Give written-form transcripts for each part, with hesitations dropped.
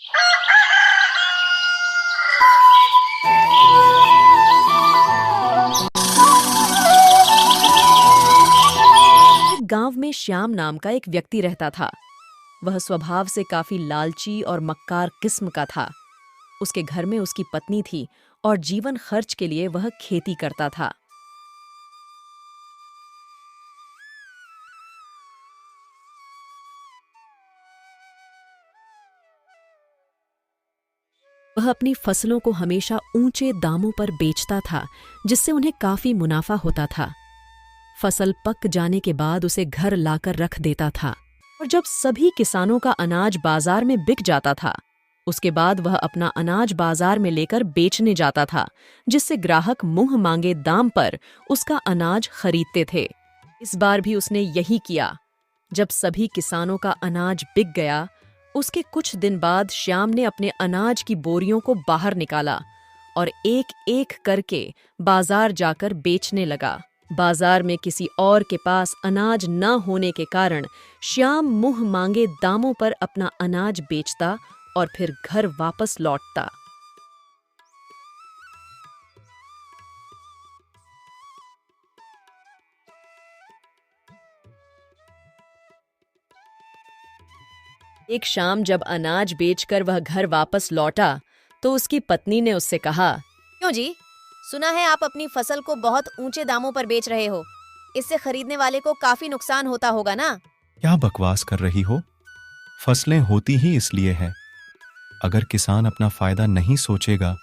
एक गांव में श्याम नाम का एक व्यक्ति रहता था। वह स्वभाव से काफी लालची और मक्कार किस्म का था। उसके घर में उसकी पत्नी थी और जीवन खर्च के लिए वह खेती करता था। वह अपनी फसलों को हमेशा ऊंचे दामों पर बेचता था, जिससे उन्हें काफी मुनाफा होता था। फसल पक जाने के बाद उसे घर लाकर रख देता था और जब सभी किसानों का अनाज बाजार में बिक जाता था, उसके बाद वह अपना अनाज बाजार में लेकर बेचने जाता था, जिससे ग्राहक मुंह मांगे दाम पर उसका अनाज खरीदते थे। इस बार भी उसने यही किया। जब सभी किसानों का अनाज बिक गया, उसके कुछ दिन बाद श्याम ने अपने अनाज की बोरियों को बाहर निकाला और एक एक करके बाजार जाकर बेचने लगा। बाजार में किसी और के पास अनाज न होने के कारण श्याम मुंह मांगे दामों पर अपना अनाज बेचता और फिर घर वापस लौटता। एक शाम जब अनाज बेचकर वह घर वापस लौटा, तो उसकी पत्नी ने उससे कहा, क्यों जी? सुना है आप अपनी फसल को बहुत ऊंचे दामों पर बेच रहे हो। इससे खरीदने वाले को काफी नुकसान होता होगा ना? क्या बकवास कर रही हो? फसलें होती ही इसलिए है। अगर किसान अपना फायदा नहीं सोचेगा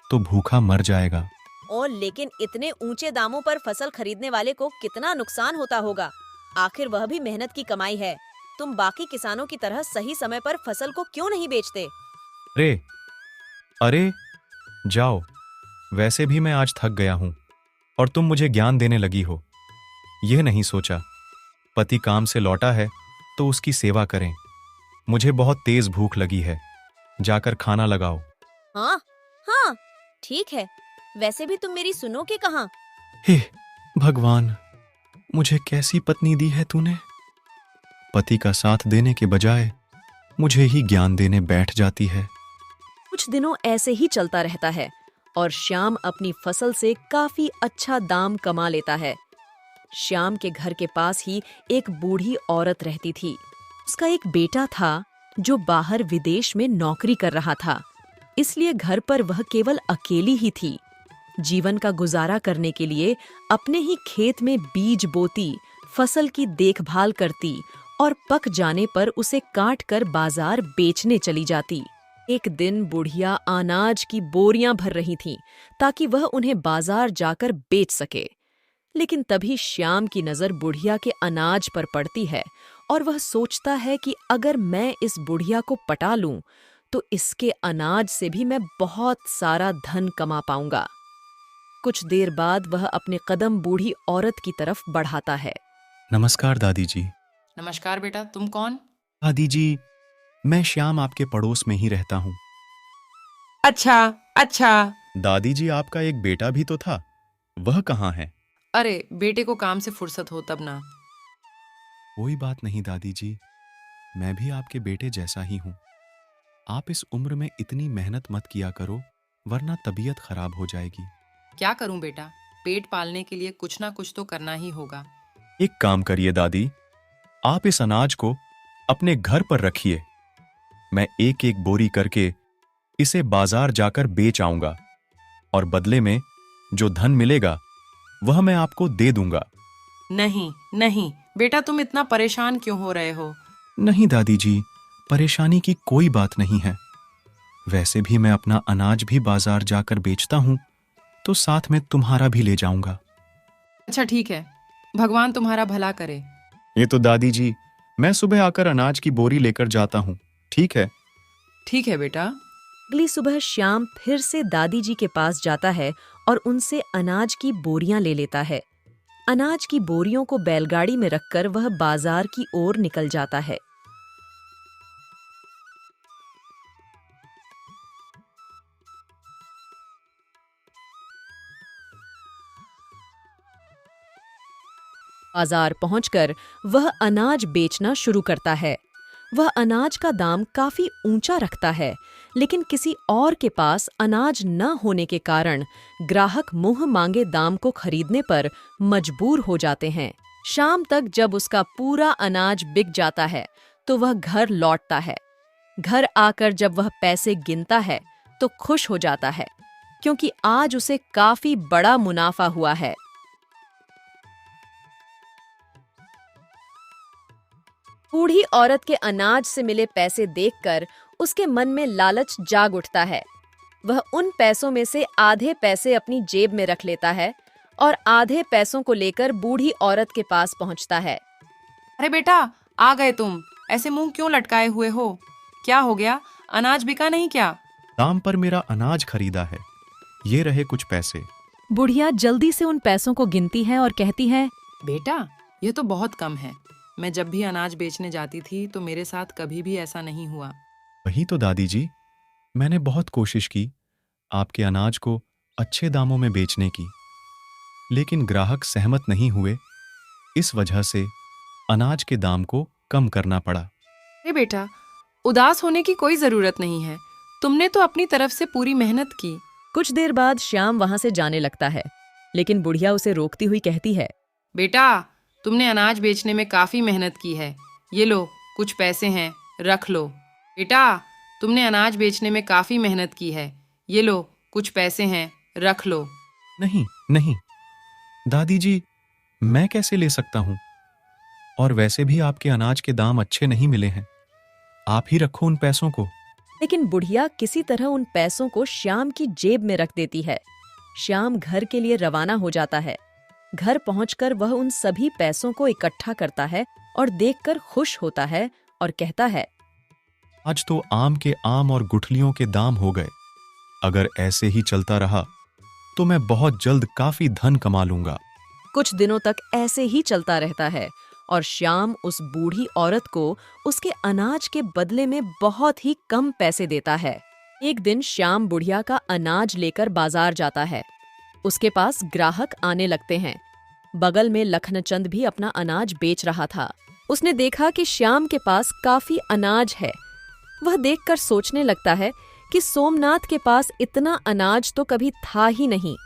तो भूखा मर जाएगा। और लेकिन इतने ऊंचे दामों पर फसल खरीदने वाले को कितना नुकसान होता होगा। आखिर वह भी मेहनत की कमाई है। तुम बाकी किसानों की तरह सही समय पर फसल को क्यों नहीं बेचते? अरे अरे जाओ, वैसे भी मैं आज थक गया हूं और तुम मुझे ज्ञान देने लगी हो। यह नहीं सोचा पति काम से लौटा है तो उसकी सेवा करें। मुझे बहुत तेज भूख लगी है, जाकर खाना लगाओ। हाँ हाँ, ठीक है। वैसे भी तुम मेरी सुनोगे कहाँ? हे भगवान, मुझे कैसी पत्नी दी है तूने। पति का साथ देने के बजाय मुझे ही ज्ञान देने बैठ जाती है। कुछ दिनों ऐसे ही चलता रहता है और श्याम अपनी फसल से काफी अच्छा दाम कमा लेता है। श्याम के घर के पास ही एक बूढ़ी औरत रहती थी। उसका एक बेटा था जो बाहर विदेश में नौकरी कर रहा था, इसलिए घर पर वह केवल अकेली ही थी। जीवन का गुजारा करने के लिए अपने ही खेत में बीज बोती, फसल की देखभाल करती और पक जाने पर उसे काट कर बाजार बेचने चली जाती। एक दिन बुढ़िया अनाज की बोरियां भर रही थीं ताकि वह उन्हें बाजार जाकर बेच सके। लेकिन तभी श्याम की नजर बुढ़िया के अनाज पर पड़ती है और वह सोचता है कि अगर मैं इस बुढ़िया को पटा लूं तो इसके अनाज से भी मैं बहुत सारा धन कमा पाऊंगा। कुछ देर बाद वह अपने कदम बूढ़ी औरत की तरफ बढ़ाता है। नमस्कार दादी जी। नमस्कार बेटा, तुम कौन? दादी जी, मैं श्याम आपके पड़ोस में ही रहता हूँ। अच्छा अच्छा। दादी जी, आपका एक बेटा भी तो था, वह कहाँ है? अरे बेटे को काम से फुर्सत हो तब ना। कोई बात नहीं दादी जी, मैं भी आपके बेटे जैसा ही हूँ। आप इस उम्र में इतनी मेहनत मत किया करो, वरना तबीयत खराब हो जाएगी। क्या करूं बेटा, पेट पालने के लिए कुछ ना कुछ तो करना ही होगा। एक काम करिए दादी, आप इस अनाज को अपने घर पर रखिए। मैं एक एक बोरी करके इसे बाजार जाकर बेच आऊंगा और बदले में जो धन मिलेगा वह मैं आपको दे दूंगा। नहीं नहीं बेटा, तुम इतना परेशान क्यों हो रहे हो? नहीं दादी जी, परेशानी की कोई बात नहीं है। वैसे भी मैं अपना अनाज भी बाजार जाकर बेचता हूं, तो साथ में तुम्हारा भी ले जाऊंगा। अच्छा ठीक है, भगवान तुम्हारा भला करे। ये तो दादी जी, मैं सुबह आकर अनाज की बोरी लेकर जाता हूँ, ठीक है? ठीक है बेटा। अगली सुबह श्याम फिर से दादी जी के पास जाता है और उनसे अनाज की बोरियां ले लेता है। अनाज की बोरियों को बैलगाड़ी में रखकर वह बाजार की ओर निकल जाता है। बाजार पहुंचकर वह अनाज बेचना शुरू करता है। वह अनाज का दाम काफी ऊंचा रखता है, लेकिन किसी और के पास अनाज न होने के कारण ग्राहक मुंह मांगे दाम को खरीदने पर मजबूर हो जाते हैं। शाम तक जब उसका पूरा अनाज बिक जाता है तो वह घर लौटता है। घर आकर जब वह पैसे गिनता है तो खुश हो जाता है, क्योंकि आज उसे काफी बड़ा मुनाफा हुआ है। बूढ़ी औरत के अनाज से मिले पैसे देखकर उसके मन में लालच जाग उठता है। वह उन पैसों में से आधे पैसे अपनी जेब में रख लेता है और आधे पैसों को लेकर बूढ़ी औरत के पास पहुंचता है। अरे बेटा, आ गए तुम। ऐसे मुंह क्यों लटकाए हुए हो? क्या हो गया? अनाज बिका नहीं क्या? दाम पर मेरा अनाज खरीदा है, ये रहे कुछ पैसे। बुढ़िया जल्दी से उन पैसों को गिनती है और कहती है, बेटा, ये तो बहुत कम है। मैं जब भी अनाज बेचने जाती थी तो मेरे साथ कभी भी ऐसा नहीं हुआ। वही तो दादी जी, मैंने बहुत कोशिश की आपके अनाज को अच्छे दामों में बेचने की, लेकिन ग्राहक सहमत नहीं हुए। इस वजह से अनाज के दाम को कम करना पड़ा। अरे बेटा, उदास होने की कोई जरूरत नहीं है। तुमने तो अपनी तरफ से पूरी मेहनत की। कुछ देर बाद श्याम वहां से जाने लगता है, लेकिन बुढ़िया उसे रोकती हुई कहती है, बेटा, तुमने अनाज बेचने में काफी मेहनत की है। ये लो, कुछ पैसे हैं, रख लो। बेटा, तुमने अनाज बेचने में काफी मेहनत की है। ये लो, कुछ पैसे हैं, रख लो। नहीं नहीं दादी जी, मैं कैसे ले सकता हूं? और वैसे भी आपके अनाज के दाम अच्छे नहीं मिले हैं। आप ही रखो उन पैसों को। लेकिन बुढ़िया किसी तरह उन पैसों को श्याम की जेब में रख देती है। श्याम घर के लिए रवाना हो जाता है। घर पहुंचकर वह उन सभी पैसों को इकट्ठा करता है और देखकर खुश होता है और कहता है, आज तो आम के आम और गुठलियों के दाम हो गए। अगर ऐसे ही चलता रहा तो मैं बहुत जल्द काफी धन कमा लूंगा। कुछ दिनों तक ऐसे ही चलता रहता है और श्याम उस बूढ़ी औरत को उसके अनाज के बदले में बहुत ही कम पैसे देता है। एक दिन श्याम बुढ़िया का अनाज लेकर बाजार जाता है। उसके पास ग्राहक आने लगते हैं। बगल में लखनचंद भी अपना अनाज बेच रहा था। उसने देखा कि श्याम के पास काफी अनाज है। वह देखकर सोचने लगता है कि सोमनाथ के पास इतना अनाज तो कभी था ही नहीं,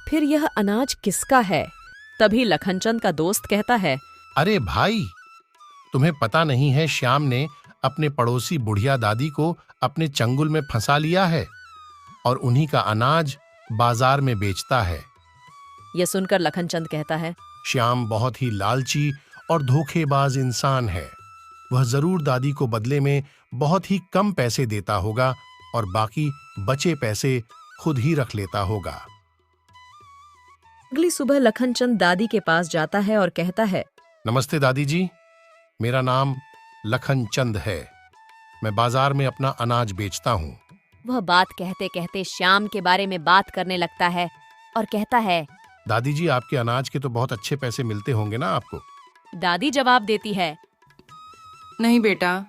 फिर यह अनाज किसका है? तभी लखनचंद का दोस्त कहता है, अरे भाई, तुम्हें पता नहीं है श्याम ने अपने पड़ोसी बुढ़िया दादी को अपने चंगुल में फंसा लिया है और उन्हीं का अनाज बाजार में बेचता है। यह सुनकर लखनचंद कहता है, श्याम बहुत ही लालची और धोखेबाज इंसान है। वह जरूर दादी को बदले में बहुत ही कम पैसे देता होगा और बाकी बचे पैसे खुद ही रख लेता होगा। अगली सुबह लखनचंद दादी के पास जाता है और कहता है, नमस्ते दादी जी, मेरा नाम लखनचंद है। मैं बाजार में अपना अनाज बेचता हूँ। वह बात कहते कहते श्याम के बारे में बात करने लगता है और कहता है, दादी जी, आपके अनाज के तो बहुत अच्छे पैसे मिलते होंगे ना आपको? दादी जवाब देती है, नहीं बेटा,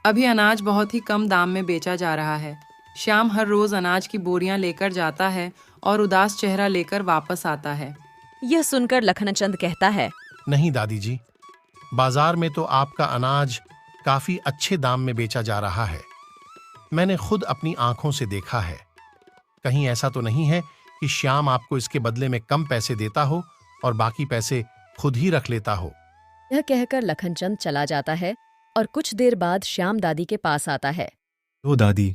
अभी अनाज बहुत ही कम दाम में बेचा जा रहा है। श्याम हर रोज अनाज की बोरियां लेकर जाता है और उदास चेहरा लेकर वापस आता है। यह सुनकर लखनचंद कहता है, नहीं दादी जी, बाजार में तो आपका अनाज काफी अच्छे दाम में बेचा जा रहा है। मैंने खुद अपनी आंखों से देखा है। कहीं ऐसा तो नहीं है कि श्याम आपको इसके बदले में कम पैसे देता हो और बाकी पैसे खुद ही रख लेता हो। यह कहकर लखनचंद चला जाता है और कुछ देर बाद श्याम दादी के पास आता है। तो दादी,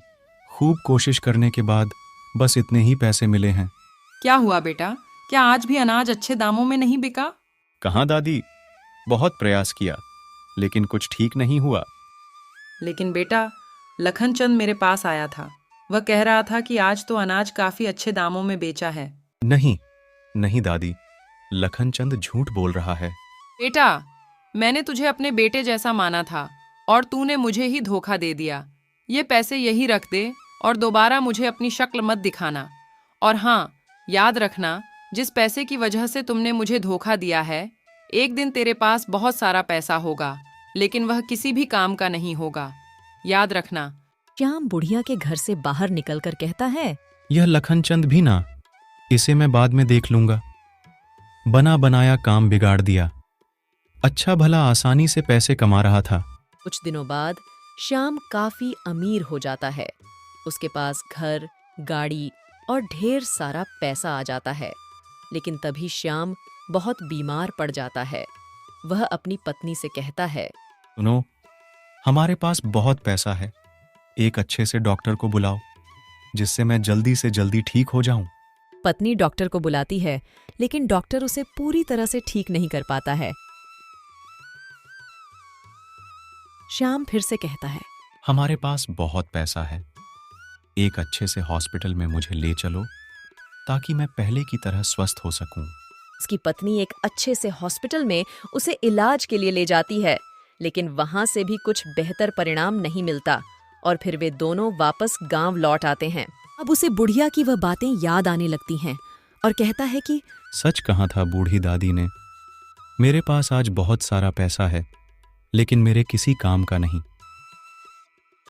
खूब कोशिश करने के बाद बस इतने ही पैसे मिले हैं। क्या हुआ बेटा? क्या आज भी अनाज अच्छे दामों में नहीं बिका? कहाँ दादी, बहुत प्रयास किया लेकिन कुछ ठीक नहीं हुआ। लेकिन बेटा, लखनचंद मेरे पास आया था। वह कह रहा था कि आज तो अनाज काफी अच्छे दामों में बेचा है। नहीं नहीं दादी, लखनचंद झूठ बोल रहा है। बेटा, मैंने तुझे अपने बेटे जैसा माना था और तूने मुझे ही धोखा दे दिया। ये पैसे यही रख दे और दोबारा मुझे अपनी शक्ल मत दिखाना। और हाँ, याद रखना, जिस पैसे की वजह से तुमने मुझे धोखा दिया है, एक दिन तेरे पास बहुत सारा पैसा होगा, लेकिन वह किसी भी काम का नहीं होगा। याद रखना। श्याम बुढ़िया के घर से बाहर निकलकर कहता है, यह लखनचंद भी ना, इसे मैं बाद में देख लूंगा। बना बनाया काम बिगाड़ दिया। अच्छा भला आसानी से पैसे कमा रहा था। कुछ दिनों बाद श्याम काफी अमीर हो जाता है। उसके पास घर, गाड़ी और ढेर सारा पैसा आ जाता है। लेकिन तभी श्याम बहुत बीमार पड़ जाता है। वह अपनी पत्नी से कहता है, सुनो, हमारे पास बहुत पैसा है, एक अच्छे से डॉक्टर को बुलाओ जिससे मैं जल्दी से जल्दी ठीक हो जाऊं। पत्नी डॉक्टर को बुलाती है, लेकिन डॉक्टर उसे पूरी तरह से ठीक नहीं कर पाता है। श्याम फिर से कहता है, हमारे पास बहुत पैसा है, एक अच्छे से हॉस्पिटल में मुझे ले चलो ताकि मैं पहले की तरह स्वस्थ हो सकूं। उसकी पत्नी एक अच्छे से हॉस्पिटल में उसे इलाज के लिए ले जाती है, लेकिन वहां से भी कुछ बेहतर परिणाम नहीं मिलता और फिर वे दोनों वापस गांव लौट आते हैं। अब उसे बुढ़िया की वह बातें याद आने लगती हैं और कहता है कि सच कहा था बूढ़ी दादी ने, मेरे पास आज बहुत सारा पैसा है लेकिन मेरे किसी काम का नहीं।